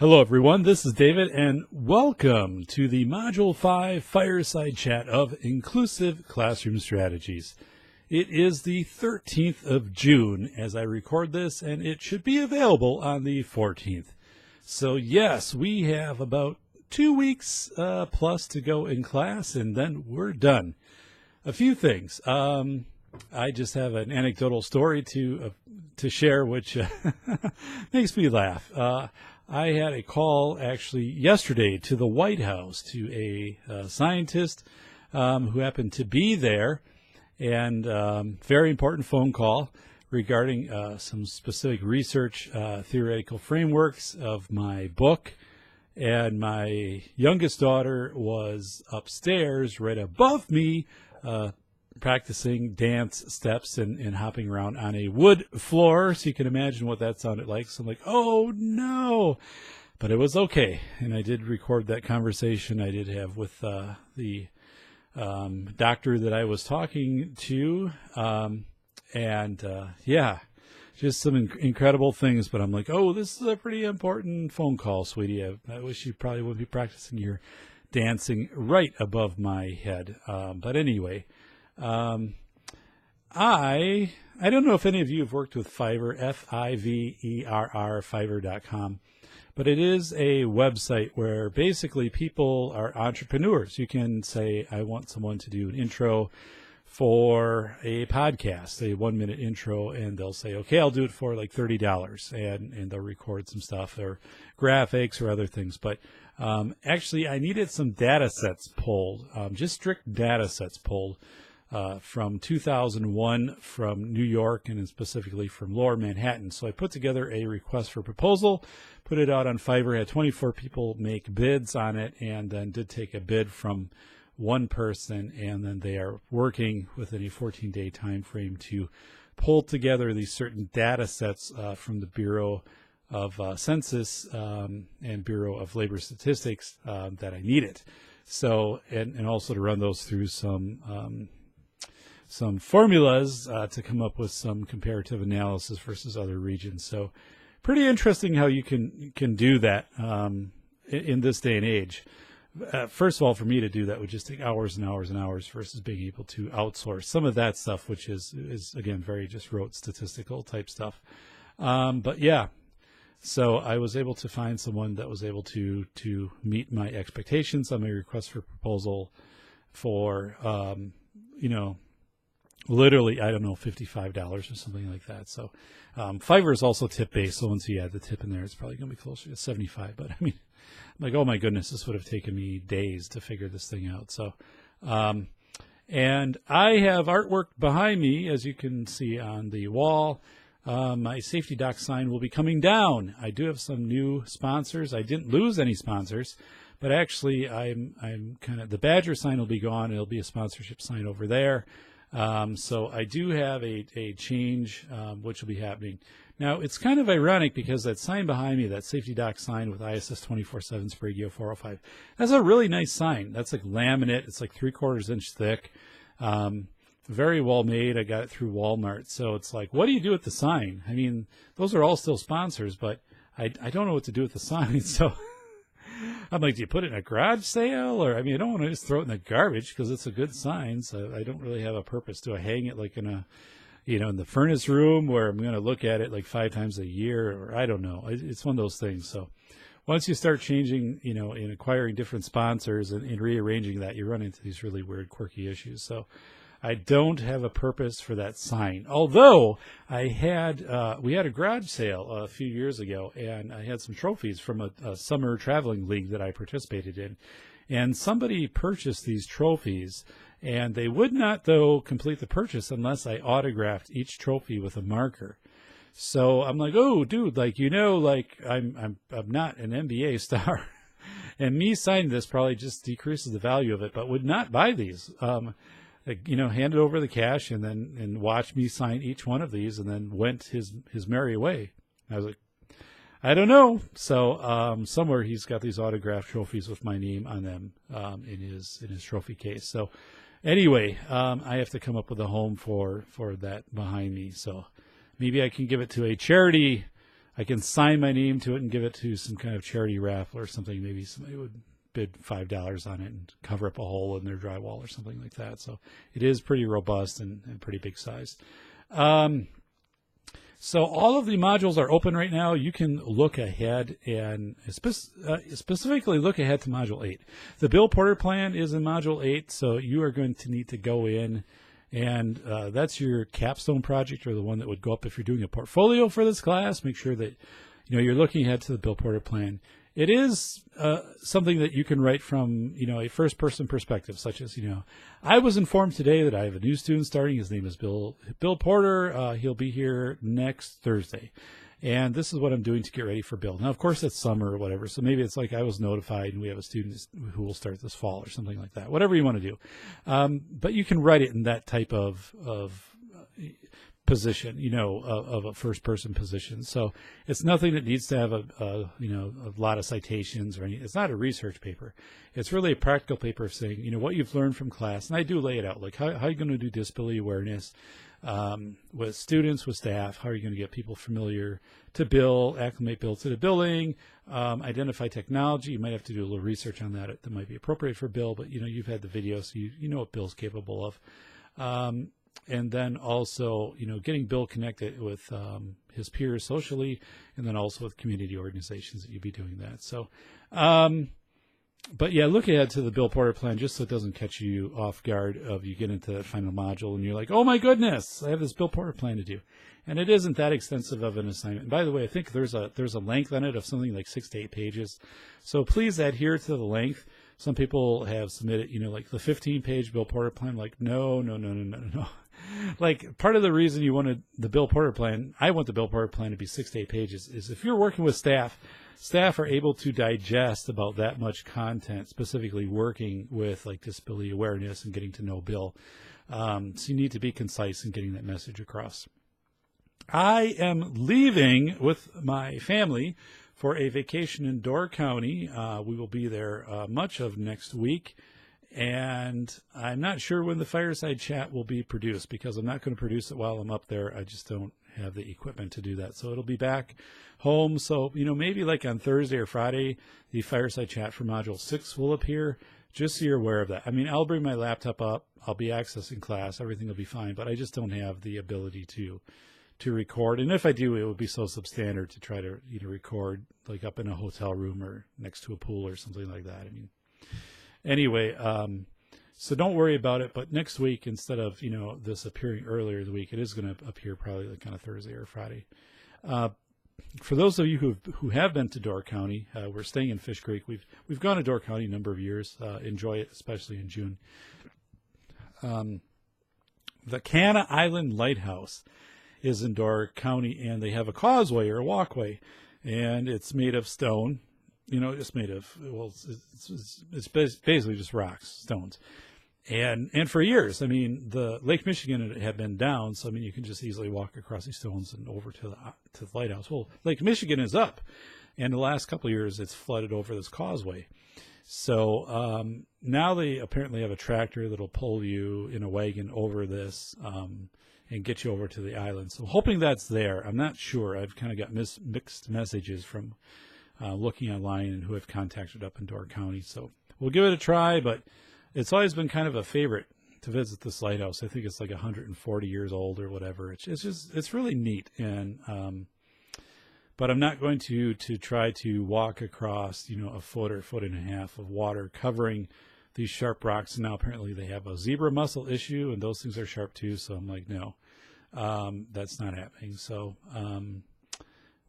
Hello, everyone. This is David, and welcome to the Module 5 Fireside Chat of Inclusive Classroom Strategies. It is the 13th of June as I record this, and it should be available on the 14th. So, yes, we have about 2 weeks plus to go in class, and then we're done. A few things. I just have an anecdotal story to share, which makes me laugh. I had a call actually yesterday to the White House to a scientist who happened to be there, and very important phone call regarding some specific research theoretical frameworks of my book. And my youngest daughter was upstairs right above me practicing dance steps and hopping around on a wood floor, so you can imagine what that sounded like. So I'm like, oh no, but it was okay. And I did record that conversation I did have with the doctor that I was talking to, yeah, just some incredible things. But I'm like, oh, this is a pretty important phone call, sweetie. I wish you probably would be practicing your dancing right above my head. But anyway, I don't know if any of you have worked with Fiverr, Fiverr, Fiverr.com, but it is a website where basically people are entrepreneurs. You can say, I want someone to do an intro for a podcast, a 1-minute intro, and they'll say, okay, I'll do it for like $30, and they'll record some stuff or graphics or other things. But actually, I needed some data sets pulled, just strict data sets pulled. From 2001 from New York and specifically from Lower Manhattan. So I put together a request for proposal, put it out on Fiverr, had 24 people make bids on it, and then did take a bid from one person, and then they are working within a 14-day time frame to pull together these certain data sets from the Bureau of Census and Bureau of Labor Statistics that I needed. So, and also to run those through some formulas to come up with some comparative analysis versus other regions. So pretty interesting how you can do that in this day and age. First of all, for me to do that would just take hours and hours and hours versus being able to outsource some of that stuff, which is again, very just rote statistical type stuff. But yeah, so I was able to find someone that was able to meet my expectations on my request for proposal for, literally, I don't know, $55 or something like that. So Fiverr is also tip-based, so once you add the tip in there, it's probably going to be closer to $75. But I mean, I'm like, oh my goodness, this would have taken me days to figure this thing out. So, and I have artwork behind me, as you can see on the wall. My safety dock sign will be coming down. I do have some new sponsors. I didn't lose any sponsors, but actually I'm kind of, the Badger sign will be gone. It'll be a sponsorship sign over there. So I do have a change, which will be happening. Now, it's kind of ironic because that sign behind me, that safety dock sign with ISS 24/7 Sprague 405, that's a really nice sign. That's like laminate. It's like 3/4 inch thick. Very well made. I got it through Walmart. So it's like, what do you do with the sign? I mean, those are all still sponsors, but I don't know what to do with the sign. So I'm like, do you put it in a garage sale? Or, I mean, I don't want to just throw it in the garbage because it's a good sign. So I don't really have a purpose. Do I hang it like in a, in the furnace room where I'm going to look at it like 5 times a year? Or I don't know. It's one of those things. So once you start changing, and acquiring different sponsors and rearranging that, you run into these really weird, quirky issues. So I don't have a purpose for that sign. Although we had a garage sale a few years ago, and I had some trophies from a summer traveling league that I participated in. And somebody purchased these trophies, and they would not, though, complete the purchase unless I autographed each trophy with a marker. So I'm like, oh, dude, I'm not an NBA star. And me signing this probably just decreases the value of it, but would not buy these. Handed over the cash and watched me sign each one of these, and then went his merry way. I was like, I don't know. So somewhere he's got these autographed trophies with my name on them in his trophy case. So anyway, I have to come up with a home for that behind me. So maybe I can give it to a charity I can sign my name to it and give it to some kind of charity raffle or something. Maybe somebody would bid $5 on it and cover up a hole in their drywall or something like that. So it is pretty robust and pretty big size. So all of the modules are open right now. You can look ahead and specifically look ahead to Module 8. The Bill Porter plan is in Module 8, so you are going to need to go in, and that's your capstone project, or the one that would go up if you're doing a portfolio for this class. Make sure that you're looking ahead to the Bill Porter plan. It is something that you can write from a first-person perspective, such as I was informed today that I have a new student starting. His name is Bill Porter. He'll be here next Thursday, and this is what I'm doing to get ready for Bill. Now, of course, it's summer or whatever, so maybe it's like I was notified and we have a student who will start this fall or something like that. Whatever you want to do, but you can write it in that type of position, of a first-person position. So it's nothing that needs to have a lot of citations or anything. It's not a research paper. It's really a practical paper saying, what you've learned from class. And I do lay it out, like how are you going to do disability awareness with students, with staff? How are you going to get people familiar to Bill, acclimate Bill to the building, identify technology? You might have to do a little research on that might be appropriate for Bill, but you've had the video, so you know what Bill's capable of. And then also, getting Bill connected with his peers socially, and then also with community organizations that you'd be doing that. So, but yeah, look ahead to the Bill Porter plan just so it doesn't catch you off guard of you get into that final module and you're like, oh my goodness, I have this Bill Porter plan to do. And it isn't that extensive of an assignment. And by the way, I think there's a length on it of something like 6 to 8 pages. So please adhere to the length. Some people have submitted, like the 15-page Bill Porter plan. Like, no. Like, part of the reason you wanted the Bill Porter plan, I want the Bill Porter plan to be 6 to 8 pages, is if you're working with staff are able to digest about that much content, specifically working with like disability awareness and getting to know Bill. So you need to be concise in getting that message across. I am leaving with my family for a vacation in Door County. We will be there much of next week. And I'm not sure when the Fireside Chat will be produced, because I'm not going to produce it while I'm up there. I just don't have the equipment to do that. So it'll be back home. So, maybe like on Thursday or Friday, the Fireside Chat for Module 6 will appear, just so you're aware of that. I mean, I'll bring my laptop up. I'll be accessing class. Everything will be fine. But I just don't have the ability to record. And if I do, it would be so substandard to try to record like up in a hotel room or next to a pool or something like that. I mean, anyway, so don't worry about it. But next week, instead of this appearing earlier in the week, it is going to appear probably like on a Thursday or Friday. For those of you who have been to Door County, we're staying in Fish Creek. We've gone to Door County a number of years. Enjoy it, especially in June. The Canna Island Lighthouse is in Door County, and they have a causeway or a walkway, and it's made of stone. It's made of, it's basically just rocks, stones. And for years, I mean, the Lake Michigan had been down, so I mean, you can just easily walk across these stones and over to the lighthouse. Well, Lake Michigan is up, and the last couple of years, it's flooded over this causeway. So now they apparently have a tractor that'll pull you in a wagon over this and get you over to the island. So hoping that's there. I'm not sure. I've kind of got mixed messages from looking online and who have contacted up in Door County. So we'll give it a try, but it's always been kind of a favorite to visit this lighthouse. I think it's like 140 years old or whatever. It's really neat. And but I'm not going to try to walk across, a foot or foot and a half of water covering these sharp rocks. And now apparently they have a zebra mussel issue, and those things are sharp too. So I'm like, no, that's not happening. So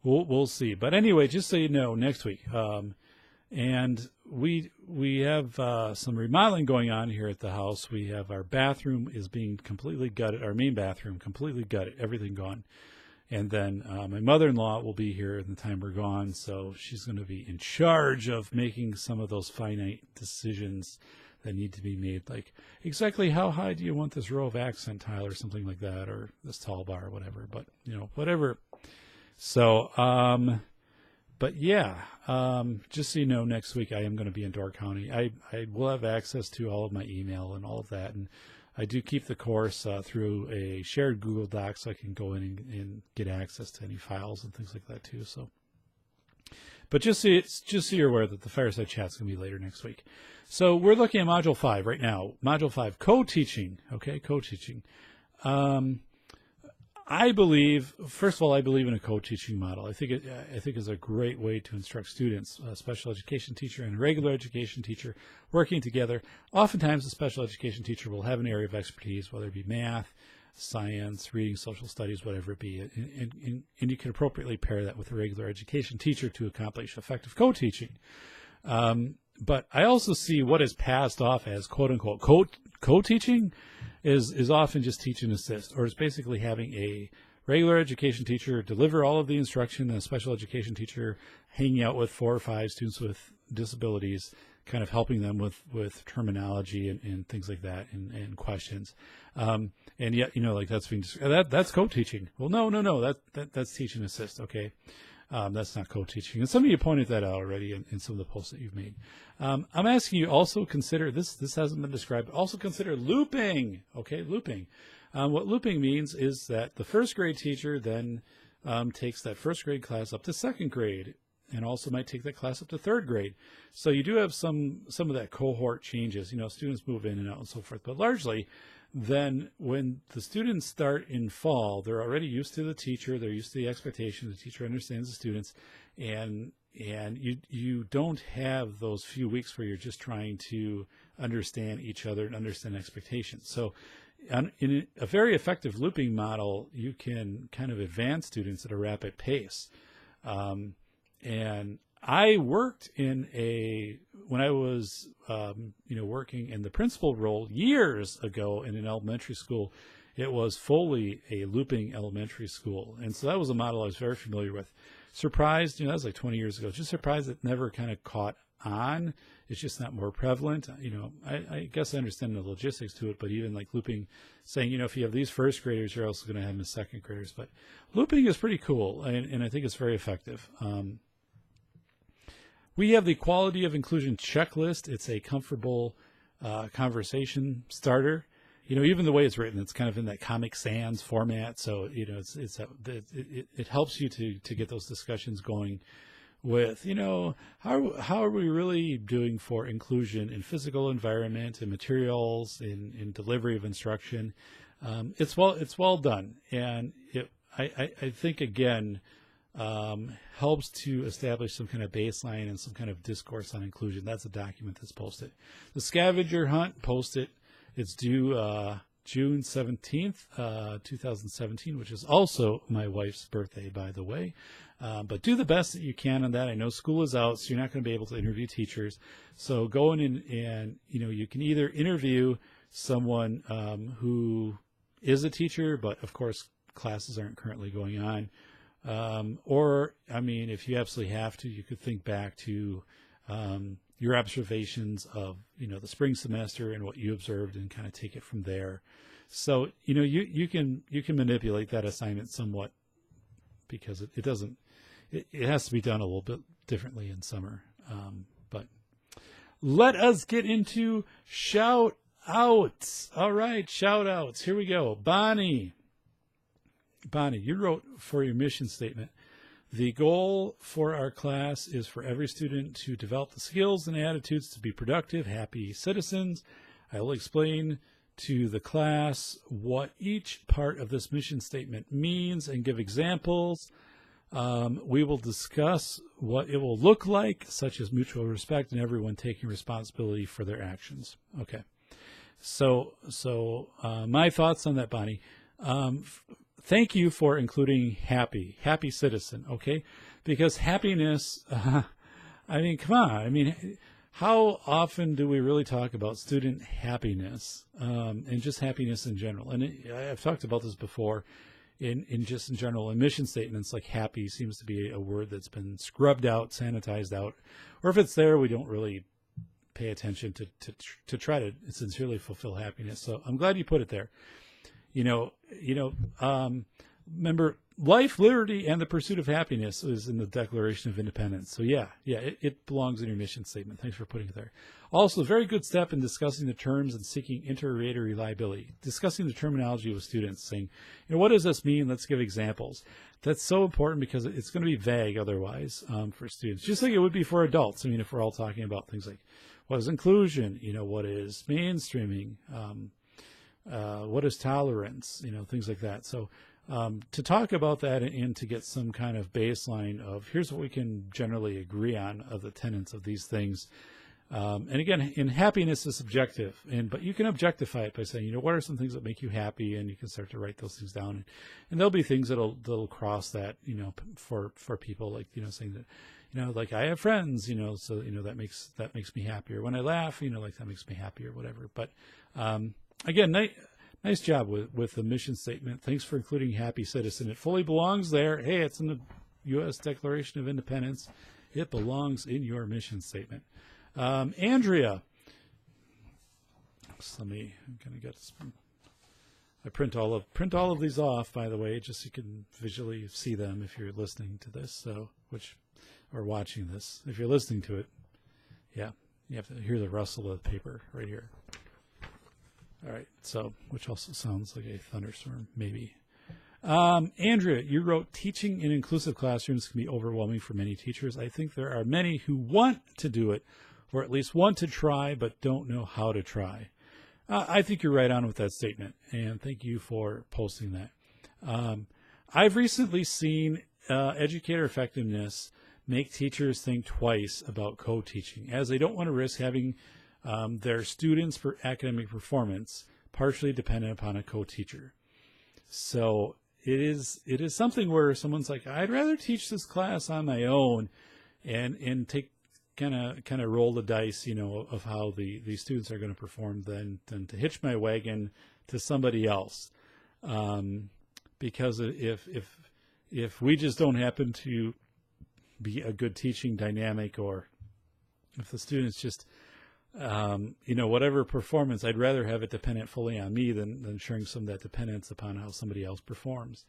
we'll see. But anyway, just so you know, next week, and we have some remodeling going on here at the house. We have our bathroom is being completely gutted, our main bathroom completely gutted, everything gone. And then my mother-in-law will be here in the time we're gone, so she's going to be in charge of making some of those finite decisions that need to be made, like exactly how high do you want this row of accent tile or something like that, or this tall bar or whatever. But, whatever. So, but yeah, just so you know, next week I am going to be in Door County. I will have access to all of my email and all of that, and I do keep the course through a shared Google Doc, so I can go in and get access to any files and things like that too. So, but just so you're aware that the Fireside Chat's going to be later next week. So we're looking at Module 5 right now. Module 5, co-teaching. Okay, co-teaching. I believe, first of all, I believe in a co-teaching model. I think it's a great way to instruct students. A special education teacher and a regular education teacher working together. Oftentimes, a special education teacher will have an area of expertise, whether it be math, science, reading, social studies, whatever it be, and you can appropriately pair that with a regular education teacher to accomplish effective co-teaching. But I also see what is passed off as quote-unquote co-teaching is often just teach and assist, or it's basically having a regular education teacher deliver all of the instruction and a special education teacher hanging out with 4 or 5 students with disabilities, kind of helping them with terminology and things like that and questions. And yet, like that's that's co-teaching. Well, no, that's teach and assist. Okay. That's not co-teaching. And some of you pointed that out already in some of the posts that you've made. I'm asking you also consider, this hasn't been described, also consider looping. Okay, looping. What looping means is that the first grade teacher then takes that first grade class up to second grade and also might take that class up to third grade. So you do have some of that cohort changes, students move in and out and so forth, but largely then when the students start in fall, they're already used to the teacher, they're used to the expectation, the teacher understands the students, and you don't have those few weeks where you're just trying to understand each other and understand expectations. So in a very effective looping model, you can kind of advance students at a rapid pace. And I worked when I was, working in the principal role years ago in an elementary school, it was fully a looping elementary school. And so that was a model I was very familiar with. Surprised, that was like 20 years ago, just surprised it never kind of caught on. It's just not more prevalent. I guess I understand the logistics to it, but even like looping, saying, if you have these first graders, you're also going to have the second graders. But looping is pretty cool, and I think it's very effective. We have the quality of inclusion checklist. It's a comfortable conversation starter. Even the way it's written, it's kind of in that Comic Sans format. So, it helps you to get those discussions going with, how are we really doing for inclusion in physical environment and materials in delivery of instruction. It's well done. And I think, again, helps to establish some kind of baseline and some kind of discourse on inclusion. That's a document that's posted. The scavenger hunt, post it. It's due June 17th, 2017, which is also my wife's birthday, by the way. But do the best that you can on that. I know school is out, so you're not going to be able to interview teachers. So go in and you can either interview someone who is a teacher, but of course classes aren't currently going on. Or, if you absolutely have to, you could think back to your observations of, the spring semester and what you observed and kind of take it from there. So, you can manipulate that assignment somewhat because it has to be done a little bit differently in summer. But let us get into shout outs. All right, shout outs. Here we go. Bonnie, you wrote for your mission statement, the goal for our class is for every student to develop the skills and attitudes to be productive, happy citizens. I will explain to the class what each part of this mission statement means and give examples. We will discuss what it will look like, such as mutual respect and everyone taking responsibility for their actions. Okay. So my thoughts on that, Bonnie. Thank you for including happy citizen, okay? Because happiness, come on. How often do we really talk about student happiness and just happiness in general? And I've talked about this before in general. In mission statements, like happy seems to be a word that's been scrubbed out, sanitized out. Or if it's there, we don't really pay attention to try to sincerely fulfill happiness. So I'm glad you put it there. remember, life, liberty, and the pursuit of happiness is in the Declaration of Independence. So yeah, it belongs in your mission statement. Thanks for putting it there. Also, a very good step in discussing the terms and seeking inter-rater reliability. Discussing the terminology with students, saying, what does this mean? Let's give examples. That's so important because it's going to be vague otherwise for students, just like it would be for adults. I mean, if we're all talking about things like what is inclusion, what is mainstreaming, what is tolerance, things like that. So to talk about that and to get some kind of baseline of here's what we can generally agree on of the tenets of these things. And again, in happiness is subjective, but you can objectify it by saying, what are some things that make you happy, and you can start to write those things down. And there'll be things that'll cross that, for people, like, saying that, like I have friends, so, that makes me happier. When I laugh, like that makes me happy or whatever. But, again, nice job with the mission statement. Thanks for including happy citizen. It fully belongs there. Hey, it's in the U.S. Declaration of Independence. It belongs in your mission statement. Andrea, I'm gonna get. I print all of these off, by the way, just so you can visually see them if you're listening to this. So, or watching this, if you're listening to it, yeah, you have to hear the rustle of the paper right here. All right, so which also sounds like a thunderstorm, maybe. Andrea, you wrote, teaching in inclusive classrooms can be overwhelming for many teachers. I think there are many who want to do it, or at least want to try, but don't know how to try. I think you're right on with that statement, and thank you for posting that. I've recently seen educator effectiveness make teachers think twice about co-teaching, as they don't want to risk having their students' for academic performance partially dependent upon a co-teacher. So it is something where someone's like, I'd rather teach this class on my own and take kind of roll the dice, of how the students are going to perform than to hitch my wagon to somebody else. Because if we just don't happen to be a good teaching dynamic, or if the students just whatever performance, I'd rather have it dependent fully on me than sharing some of that dependence upon how somebody else performs.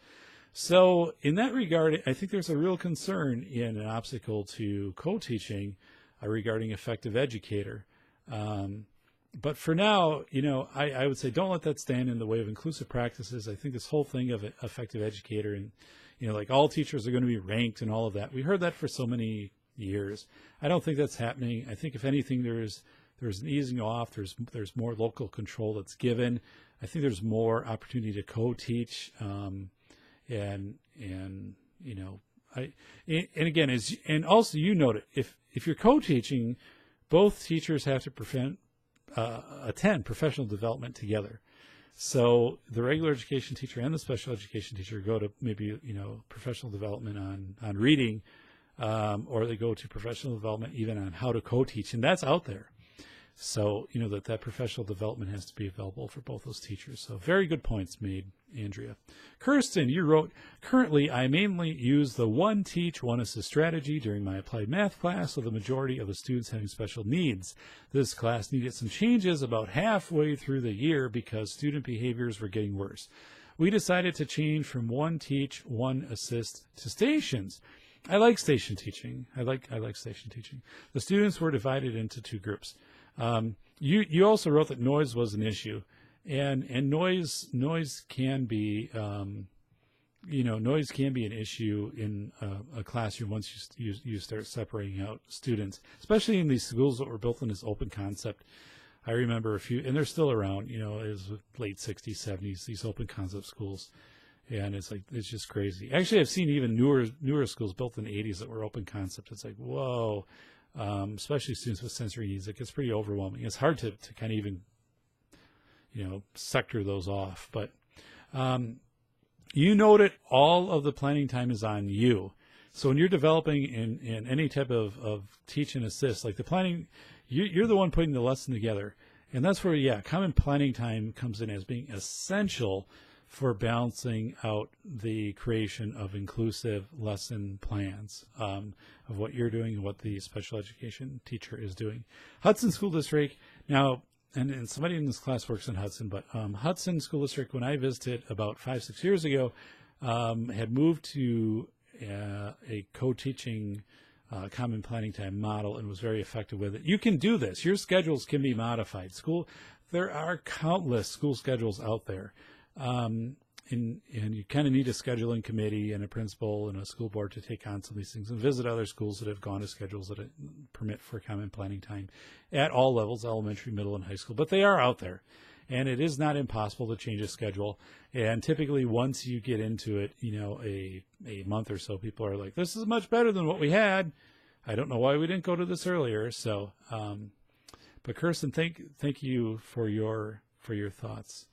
So in that regard, I think there's a real concern in an obstacle to co-teaching regarding effective educator. But for now, I would say don't let that stand in the way of inclusive practices. I think this whole thing of effective educator and, like all teachers are going to be ranked and all of that. We heard that for so many years. I don't think that's happening. I think if anything, there's an easing off. There's more local control that's given. I think there's more opportunity to co-teach, and again, and also you note it, if you're co-teaching, both teachers have to attend professional development together. So the regular education teacher and the special education teacher go to maybe professional development on reading, or they go to professional development even on how to co-teach, and that's out there. So, that professional development has to be available for both those teachers. So very good points made, Andrea. Kirsten, you wrote, currently I mainly use the one teach, one assist strategy during my applied math class with the majority of the students having special needs. This class needed some changes about halfway through the year because student behaviors were getting worse. We decided to change from one teach, one assist to stations. I like station teaching. I like station teaching. The students were divided into two groups. You also wrote that noise was an issue, and noise can be noise can be an issue in a classroom once you start separating out students, especially in these schools that were built in this open concept. I remember a few, and they're still around. It was late 60s, 70s. These open concept schools. And it's just crazy. Actually, I've seen even newer schools built in the 80s that were open concept. It's like, whoa. Especially students with sensory needs, it gets pretty overwhelming. It's hard to kind of even, sector those off. But you noted all of the planning time is on you. So when you're developing in any type of teach and assist, like the planning, you're the one putting the lesson together. And that's where, common planning time comes in as being essential for balancing out the creation of inclusive lesson plans of what you're doing and what the special education teacher is doing. Hudson School District, now, and somebody in this class works in Hudson, but Hudson School District, when I visited about 5-6 years ago, had moved to a co-teaching common planning time model and was very effective with it. You can do this. Your schedules can be modified. There are countless school schedules out there. And you kind of need a scheduling committee and a principal and a school board to take on some of these things and visit other schools that have gone to schedules that permit for common planning time at all levels, elementary, middle, and high school. But they are out there. And it is not impossible to change a schedule. And typically once you get into it, a month or so, people are like, this is much better than what we had. I don't know why we didn't go to this earlier. So, but Kirsten, thank you for your thoughts.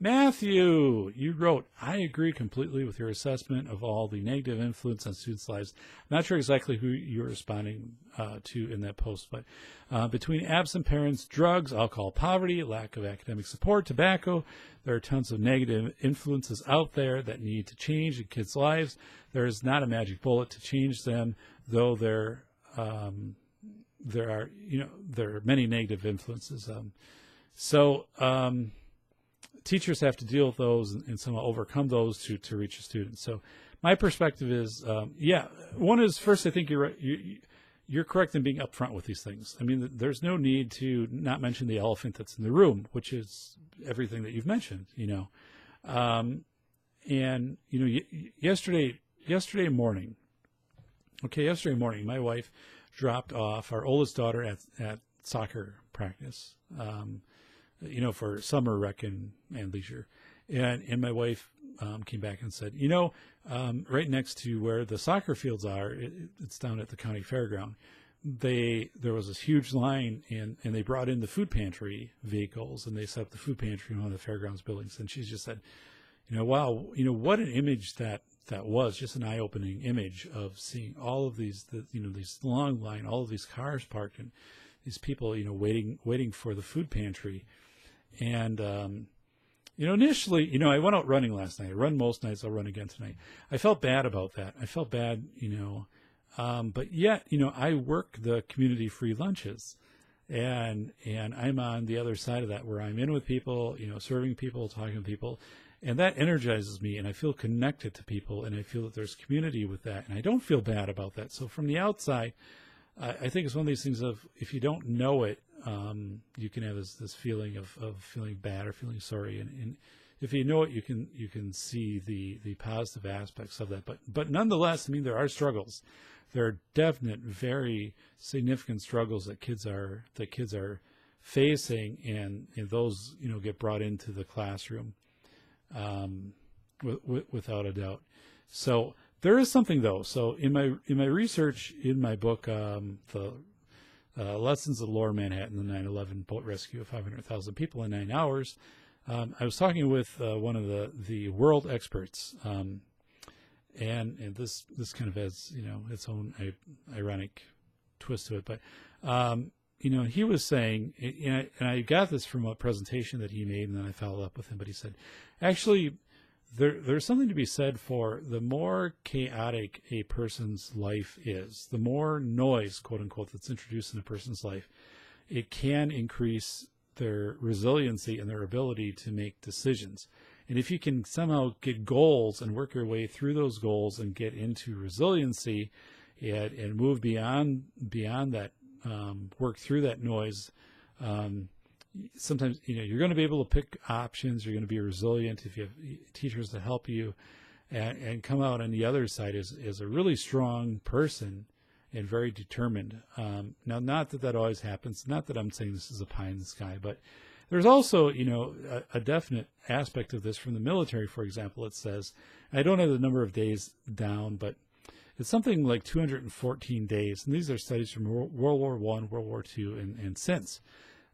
Matthew, you wrote, I agree completely with your assessment of all the negative influence on students' lives. I'm not sure exactly who you're responding to in that post, but between absent parents, drugs, alcohol, poverty, lack of academic support, tobacco, there are tons of negative influences out there that need to change in kids' lives. There is not a magic bullet to change them, though there are many negative influences. Teachers have to deal with those and somehow overcome those to reach a student. So my perspective is, one is, first, I think you're right. You're correct in being upfront with these things. I mean, there's no need to not mention the elephant that's in the room, which is everything that you've mentioned, yesterday morning, my wife dropped off our oldest daughter at soccer practice, for summer rec and leisure. And my wife came back and said, right next to where the soccer fields are, it's down at the county fairground. There was this huge line, and they brought in the food pantry vehicles, and they set up the food pantry in one of the fairgrounds buildings. And she just said, wow, what an image that was, just an eye-opening image of seeing all of these long line, all of these cars parked, and these people, waiting for the food pantry. And, initially, I went out running last night. I run most nights. I'll run again tonight. I felt bad about that. I felt bad, but yet, I work the community free lunches, and I'm on the other side of that, where I'm in with people, serving people, talking to people, and that energizes me, and I feel connected to people, and I feel that there's community with that, and I don't feel bad about that. So from the outside, I think it's one of these things of, if you don't know it, you can have this feeling of feeling bad or feeling sorry, and if you know it, you can see the positive aspects of that. But nonetheless, I mean, there are struggles. There are definite, very significant struggles that kids are facing, and those get brought into the classroom, without a doubt. So there is something, though. So in my research in my book, the Lessons of Lower Manhattan, the 9/11 boat rescue of 500,000 people in 9 hours, I was talking with one of the world experts, and this kind of has its own ironic twist to it, but he was saying, and I got this from a presentation that he made, and then I followed up with him. But he said, actually, there's something to be said for the more chaotic a person's life is, the more noise, quote unquote, that's introduced in a person's life, it can increase their resiliency and their ability to make decisions. And if you can somehow get goals and work your way through those goals and get into resiliency and move beyond that, work through that noise, sometimes you're going to be able to pick options. You're going to be resilient if you have teachers to help you, and come out on the other side as a really strong person and very determined. Now, not that always happens. Not that I'm saying this is a pie in the sky, but there's also a definite aspect of this from the military. For example, it says, I don't have the number of days down, but it's something like 214 days, and these are studies from World War I, World War II, and since.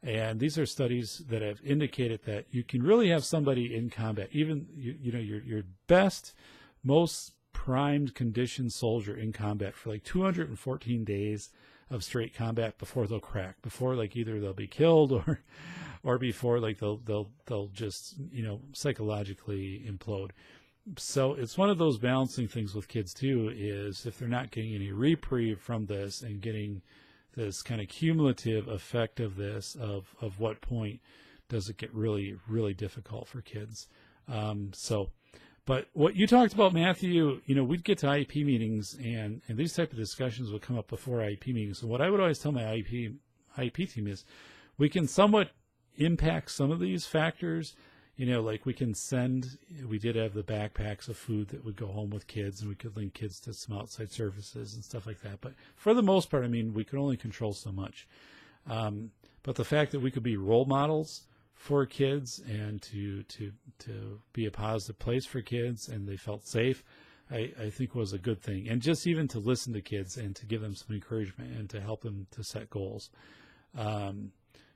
And these are studies that have indicated that you can really have somebody in combat, even your best, most primed conditioned soldier in combat for like 214 days of straight combat before they'll crack, before like either they'll be killed or before like they'll just psychologically implode. So it's one of those balancing things with kids too, is if they're not getting any reprieve from this and getting this kind of cumulative effect of this, of what point does it get really, really difficult for kids. But what you talked about, Matthew, we'd get to IEP meetings, and these type of discussions would come up before IEP meetings. So what I would always tell my IEP team is, we can somewhat impact some of these factors. Like we did have the backpacks of food that would go home with kids, and we could link kids to some outside services and stuff like that. But for the most part, we could only control so much. But the fact that we could be role models for kids and to be a positive place for kids, and they felt safe, I think was a good thing. And just even to listen to kids and to give them some encouragement and to help them to set goals.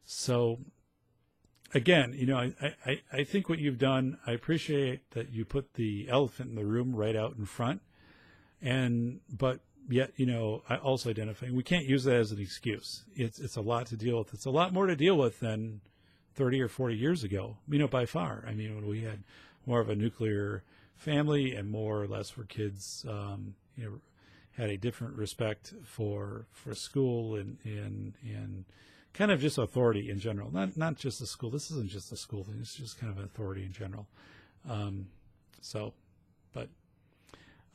So again, I think what you've done, I appreciate that you put the elephant in the room right out in front, but yet, I also identifying we can't use that as an excuse. It's a lot to deal with. It's a lot more to deal with than 30 or 40 years ago, by far. When we had more of a nuclear family and more or less where kids, had a different respect for school and kind of just authority in general. Not just the school. This isn't just a school thing. It's just kind of authority in general. But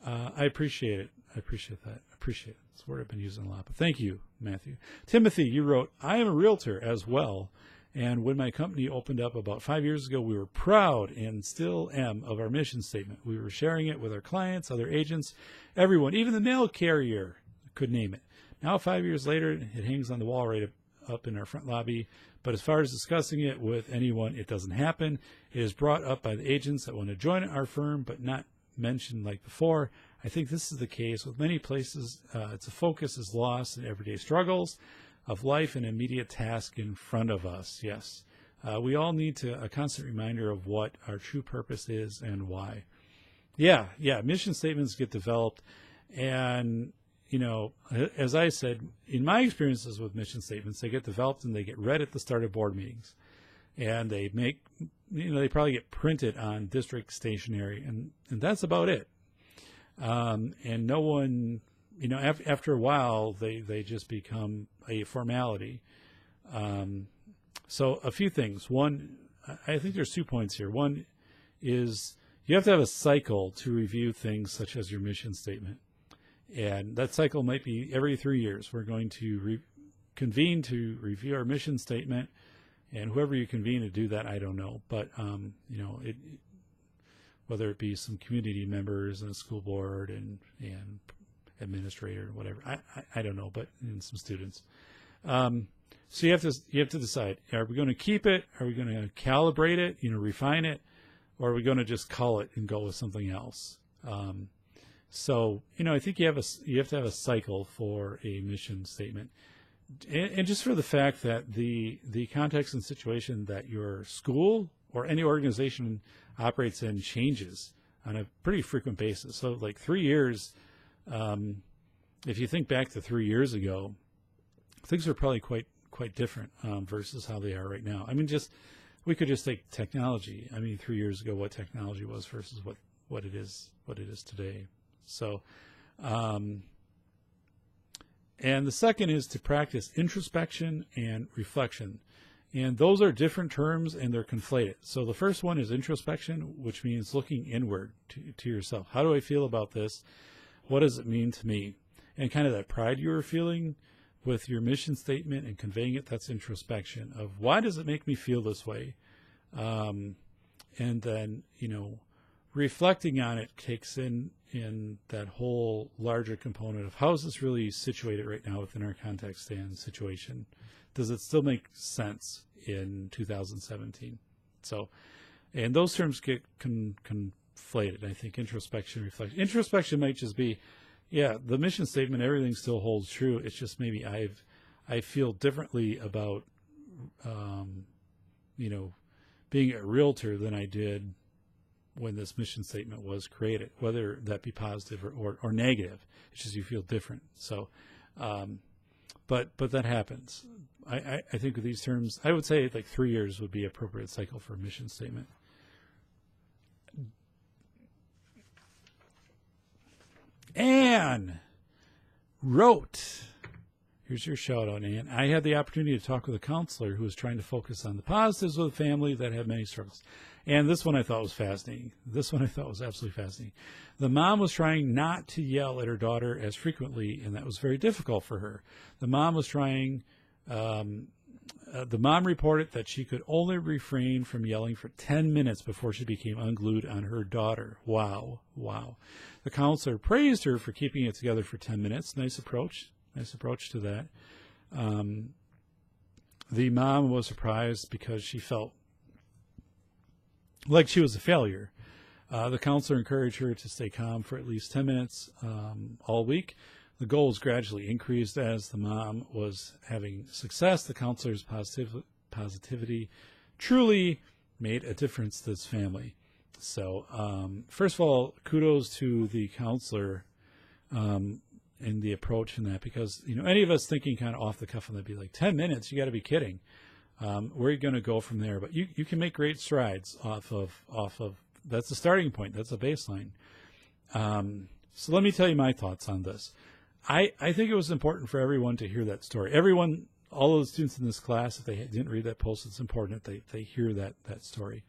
I appreciate it. I appreciate that. I appreciate it. It's a word I've been using a lot. But thank you, Matthew. Timothy, you wrote, I am a realtor as well. And when my company opened up about 5 years ago, we were proud and still am of our mission statement. We were sharing it with our clients, other agents, everyone, even the mail carrier could name it. Now, 5 years later, it hangs on the wall right up in our front lobby. But as far as discussing it with anyone, it doesn't happen. It is brought up by the agents that want to join our firm, but not mentioned like before. I think this is the case with many places. Its focus is lost in everyday struggles of life and immediate task in front of us. Yes. We all need a constant reminder of what our true purpose is and why. Yeah. Mission statements get developed. And, as I said, in my experiences with mission statements, they get developed and they get read at the start of board meetings. And they they probably get printed on district stationery, and that's about it. And no one, after a while, they just become a formality. So a few things. One, I think there's 2 points here. One is you have to have a cycle to review things such as your mission statement. And that cycle might be every 3 years. We're going to convene to review our mission statement. And whoever you convene to do that, I don't know. But, whether it be some community members and a school board and administrator, whatever, I don't know, but and some students. So you have to decide: are we going to keep it? Are we going to calibrate it? Refine it, or are we going to just call it and go with something else? So I think you have to have a cycle for a mission statement. And just for the fact that the context and situation that your school or any organization operates in changes on a pretty frequent basis. So like 3 years, if you think back to 3 years ago, things are probably quite different versus how they are right now. We could just take technology. 3 years ago, what technology was versus what it is today. So, and the second is to practice introspection and reflection. And those are different terms and they're conflated. So the first one is introspection, which means looking inward to yourself. How do I feel about this? What does it mean to me? And kind of that pride you were feeling with your mission statement and conveying it, that's introspection of why does it make me feel this way? And then, reflecting on it takes in that whole larger component of how is this really situated right now within our context and situation? Does it still make sense in 2017? So, and those terms get conflated. I think introspection, reflection. Introspection might just be, the mission statement, everything still holds true. It's just maybe I feel differently about, being a realtor than I did when this mission statement was created, whether that be positive or negative. It's just you feel different. So, but that happens. I think with these terms, I would say like 3 years would be appropriate cycle for a mission statement. Anne wrote, Here's your shout out. And I had the opportunity to talk with a counselor who was trying to focus on the positives of the family that had many struggles. And this one I thought was fascinating. This one I thought was absolutely fascinating. The mom was trying not to yell at her daughter as frequently, and that was very difficult for her. The mom was trying, the mom reported that she could only refrain from yelling for 10 minutes before she became unglued on her daughter. Wow. Wow. The counselor praised her for keeping it together for 10 minutes. Nice approach. Nice approach to that. The mom was surprised because she felt like she was a failure. The counselor encouraged her to stay calm for at least 10 minutes all week. The goal was gradually increased as the mom was having success. The counselor's positivity truly made a difference to this family. So, first of all, kudos to the counselor in the approach in that, because, you know, any of us thinking kind of off the cuff and that'd be like 10 minutes, you got to be kidding. Where are you going to go from there? But you can make great strides off of that's the starting point. That's a baseline. So let me tell you my thoughts on this. I think it was important for everyone to hear that story. Everyone, all of the students in this class, if they didn't read that post, it's important that they hear that story.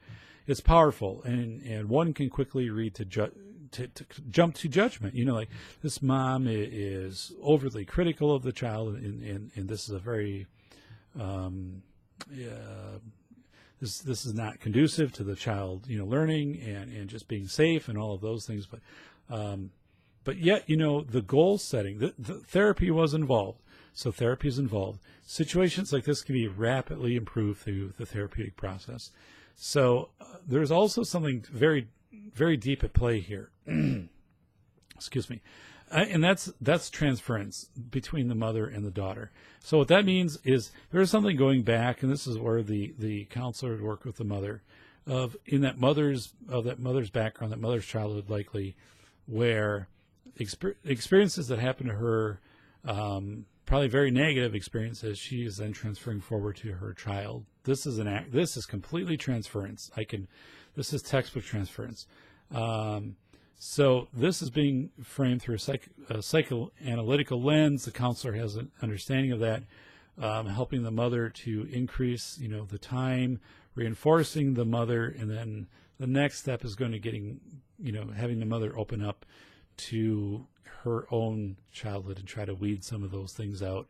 It's powerful, and one can quickly read to jump to judgment. You know, like, this mom is overly critical of the child, and this is a very this is not conducive to the child, you know, learning and just being safe and all of those things. But yet, you know, the goal setting, the therapy was involved. So therapy is involved. Situations like this can be rapidly improved through the therapeutic process. So there's also something very, very deep at play here. Excuse me. And that's transference between the mother and the daughter. So what that means is there's something going back, and this is where the counselor would work with the mother in that mother's background, that mother's childhood likely, where experiences that happen to her, probably very negative experiences, she is then transferring forward to her child. This is completely transference. This is textbook transference. So this is being framed through a psychoanalytical lens. The counselor has an understanding of that, helping the mother to increase, you know, the time, reinforcing the mother, and then the next step is going to having the mother open up to her own childhood and try to weed some of those things out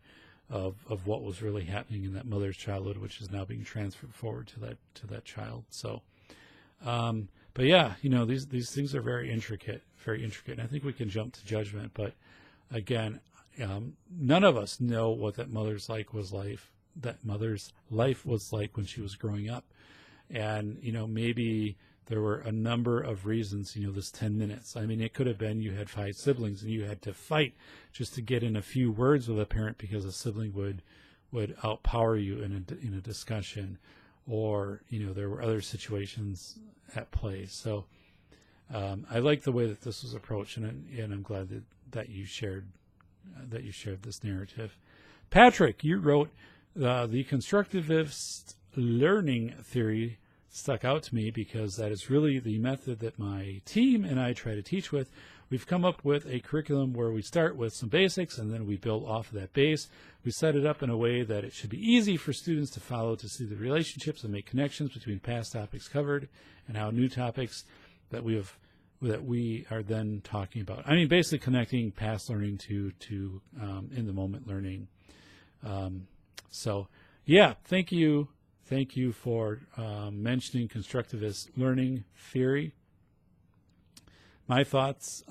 of what was really happening in that mother's childhood, which is now being transferred forward to that child. So, but yeah, you know, these things are very intricate. And I think we can jump to judgment, but again, none of us know what that mother's life was like when she was growing up. And, you know, maybe there were a number of reasons, you know, this 10 minutes. I mean, it could have been you had 5 siblings and you had to fight just to get in a few words with a parent because a sibling would outpower you in a discussion, or, you know, there were other situations at play. So I like the way that this was approached, and I'm glad that you shared this narrative. Patrick, you wrote the constructivist learning theory stuck out to me because that is really the method that my team and I try to teach with. We've come up with a curriculum where we start with some basics and then we build off of that base. We set it up in a way that it should be easy for students to follow, to see the relationships and make connections between past topics covered and how new topics that we are then talking about. I mean, basically connecting past learning to in the moment learning. So yeah, thank you. Thank you for mentioning constructivist learning theory. My thoughts,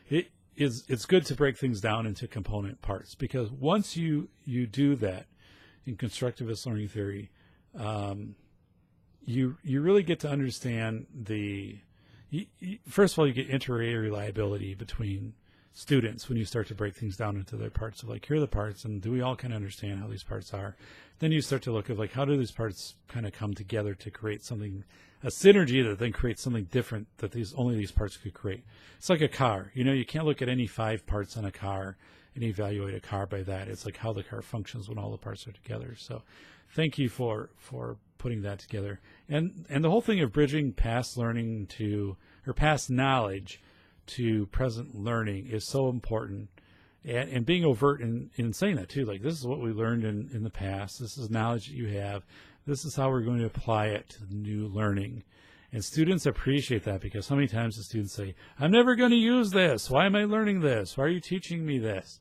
it's good to break things down into component parts, because once you do that in constructivist learning theory, you really get to understand first of all, you get interreliability between students when you start to break things down into their parts of, like, here are the parts, and do we all kind of understand how these parts are? Then you start to look at, like, how do these parts kind of come together to create something, a synergy that then creates something different that only these parts could create. It's like a car. You know, you can't look at any 5 parts on a car and evaluate a car by that. It's like how the car functions when all the parts are together. So thank you for putting that together. And the whole thing of bridging past learning past knowledge to present learning is so important. and being overt in saying that too. Like, this is what we learned in the past. This is knowledge that you have. This is how we're going to apply it to the new learning. And students appreciate that, because so many times the students say, I'm never going to use this. Why am I learning this? Why are you teaching me this?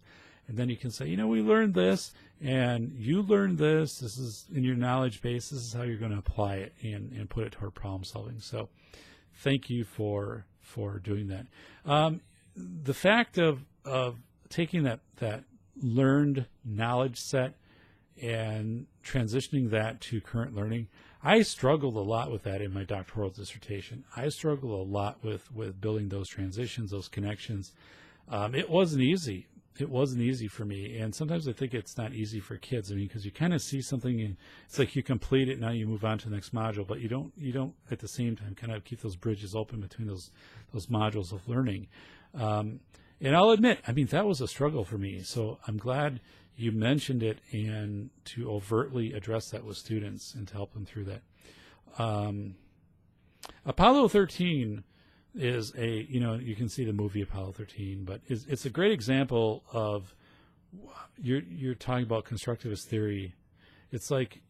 And then you can say, we learned this, and you learned this. This is in your knowledge base. This is how you're going to apply it and put it toward problem solving. So thank you for doing that. The fact of taking that learned knowledge set and transitioning that to current learning, I struggled a lot with that in my doctoral dissertation. I struggled a lot with building those transitions, those connections. It wasn't easy. It wasn't easy for me. And sometimes I think it's not easy for kids. I mean, because you kind of see something and it's like you complete it, now you move on to the next module, but you don't at the same time kind of keep those bridges open between those modules of learning. And I'll admit, I mean, that was a struggle for me. So I'm glad you mentioned it, and to overtly address that with students and to help them through that. Apollo 13 is you can see the movie Apollo 13, but it's a great example of, you're talking about constructivist theory. It's like,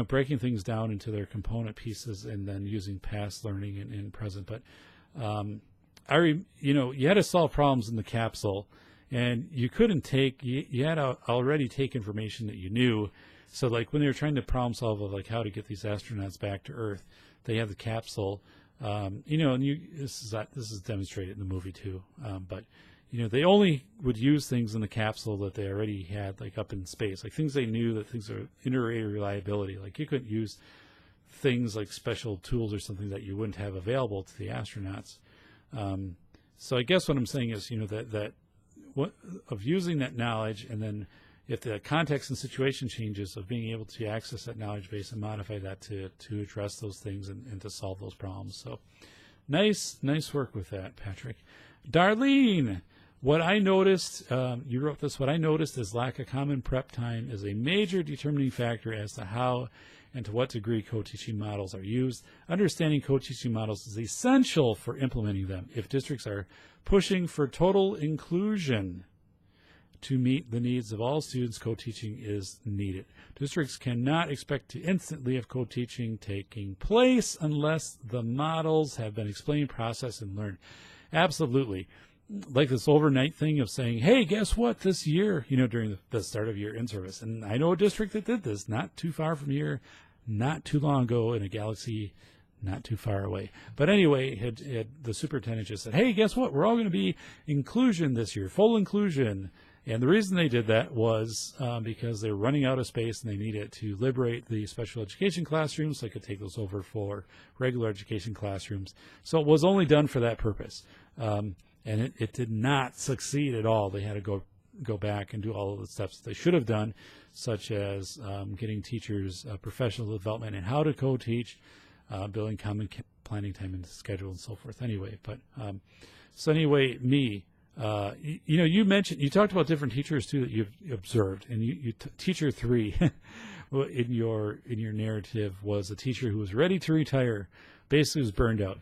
breaking things down into their component pieces and then using past learning and present. But, you had to solve problems in the capsule, and you couldn't you had to already take information that you knew. So like when they were trying to problem solve of like how to get these astronauts back to Earth, they have the capsule, and this is demonstrated in the movie too. But they only would use things in the capsule that they already had, like up in space, like things they knew, that things are inter-array reliability. Like you couldn't use things like special tools or something that you wouldn't have available to the astronauts. So I guess what I'm saying is, of using that knowledge, and then if the context and situation changes, of being able to access that knowledge base and modify that to address those things and to solve those problems. So nice work with that, Patrick. Darlene, what I noticed, you wrote this, what I noticed is lack of common prep time is a major determining factor as to how and to what degree co-teaching models are used. Understanding co-teaching models is essential for implementing them. If districts are pushing for total inclusion to meet the needs of all students, co-teaching is needed. Districts cannot expect to instantly have co-teaching taking place unless the models have been explained, processed, and learned. Absolutely. Like this overnight thing of saying, hey, guess what, this year, during the start of year in-service. And I know a district that did this not too far from here, not too long ago, in a galaxy not too far away. But anyway, the superintendent just said, hey, guess what, we're all going to be inclusion this year, full inclusion. And the reason they did that was because they were running out of space and they needed to liberate the special education classrooms so they could take those over for regular education classrooms. So it was only done for that purpose. And it did not succeed at all. They had to go back and do all of the steps they should have done, such as getting teachers professional development and how to co-teach, building common planning time into schedule and so forth. Anyway, but you talked about different teachers too that you've observed, and teacher 3 in your narrative was a teacher who was ready to retire, basically was burned out,